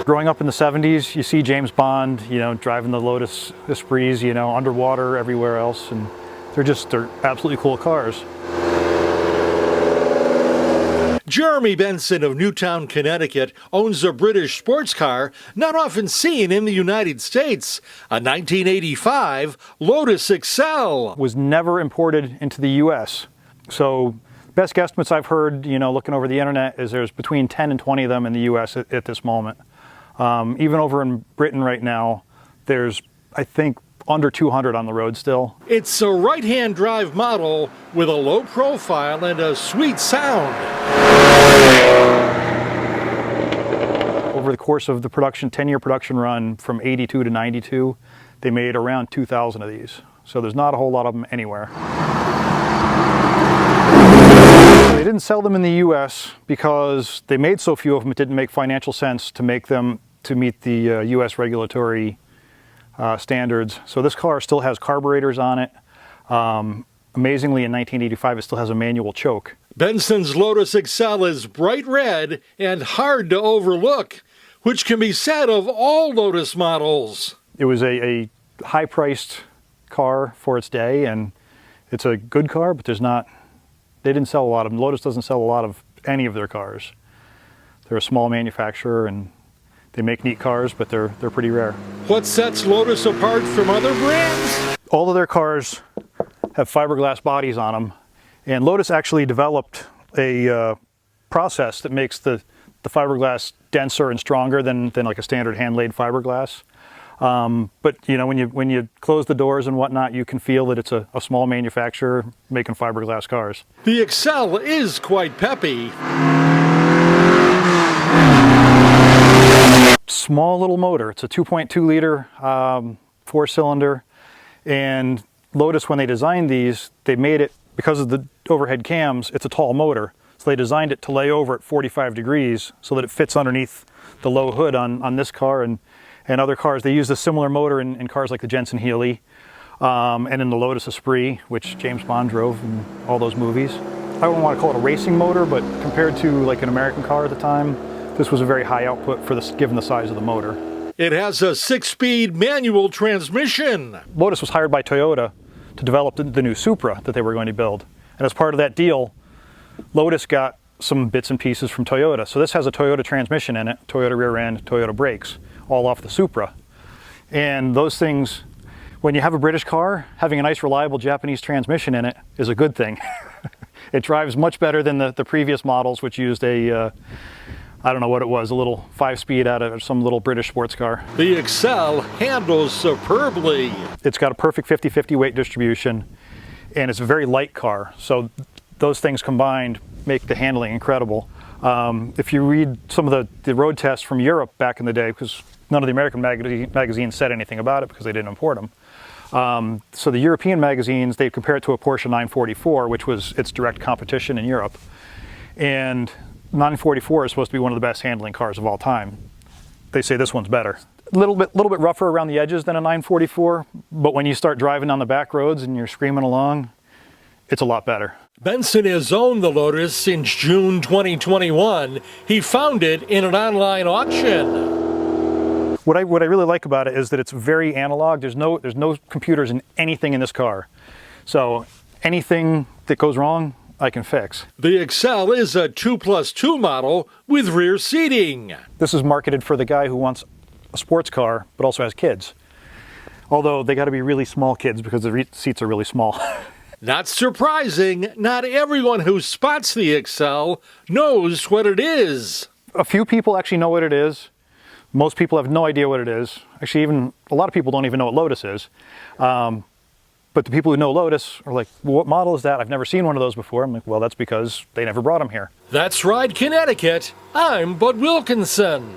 Growing up in the 70s, you see James Bond, driving the Lotus Esprits, underwater, everywhere else, and they're absolutely cool cars. Jeremy Benson of Newtown, Connecticut, owns a British sports car not often seen in the United States, a 1985 Lotus Excel. Was never imported into the U.S. So best guesstimates I've heard, looking over the internet, is there's between 10 and 20 of them in the U.S. at this moment. Even over in Britain right now, there's, I think, under 200 on the road still. It's a right-hand drive model with a low profile and a sweet sound. Over the course of the 10-year production run from 82 to 92, they made around 2,000 of these. So there's not a whole lot of them anywhere. They didn't sell them in the US because they made so few of them, it didn't make financial sense to make them to meet the US regulatory standards. So this car still has carburetors on it. Amazingly, in 1985, it still has a manual choke. Benson's Lotus Excel is bright red and hard to overlook, which can be said of all Lotus models. It was a high-priced car for its day, and it's a good car, but they didn't sell a lot of them. Lotus doesn't sell a lot of any of their cars. They're a small manufacturer, and they make neat cars, but they're pretty rare. What sets Lotus apart from other brands? All of their cars have fiberglass bodies on them, and Lotus actually developed a process that makes the fiberglass denser and stronger than like a standard hand-laid fiberglass. But when you close the doors and whatnot, you can feel that it's a small manufacturer making fiberglass cars. The Excel is quite peppy. Small little motor. It's a 2.2 liter 4-cylinder, and Lotus, when they designed these, they made it, because of the overhead cams, it's a tall motor. So they designed it to lay over at 45 degrees so that it fits underneath the low hood on this car and other cars. They used a similar motor in cars like the Jensen Healey and in the Lotus Esprit, which James Bond drove in all those movies. I wouldn't want to call it a racing motor, but compared to like an American car at the time, this was a very high output given the size of the motor. It has a 6-speed manual transmission. Lotus was hired by Toyota to develop the new Supra that they were going to build. And as part of that deal, Lotus got some bits and pieces from Toyota. So this has a Toyota transmission in it, Toyota rear end, Toyota brakes, all off the Supra. And those things, when you have a British car, having a nice reliable Japanese transmission in it is a good thing. It drives much better than the previous models, which used I don't know what it was, a little 5-speed out of some little British sports car. The Excel handles superbly. It's got a perfect 50-50 weight distribution, and it's a very light car. So those things combined make the handling incredible. If you read some of the road tests from Europe back in the day, because none of the American magazines said anything about it because they didn't import them. So the European magazines, they compare it to a Porsche 944, which was its direct competition in Europe. And 944 is supposed to be one of the best handling cars of all time. They say this one's better. A little bit rougher around the edges than a 944, but when you start driving on the back roads and you're screaming along, it's a lot better. Benson has owned the Lotus since June 2021. He found it in an online auction. What I really like about it is that it's very analog. There's no computers in anything in this car. So anything that goes wrong, I can fix. The Excel is a 2+2 model with rear seating. This is marketed for the guy who wants a sports car but also has kids. Although they got to be really small kids because the seats are really small. Not surprising, not everyone who spots the Excel knows what it is. A few people actually know what it is. Most people have no idea what it is. Actually, even a lot of people don't even know what Lotus is. But the people who know Lotus are like, well, what model is that? I've never seen one of those before. I'm like, well, that's because they never brought them here. That's right, Connecticut. I'm Bud Wilkinson.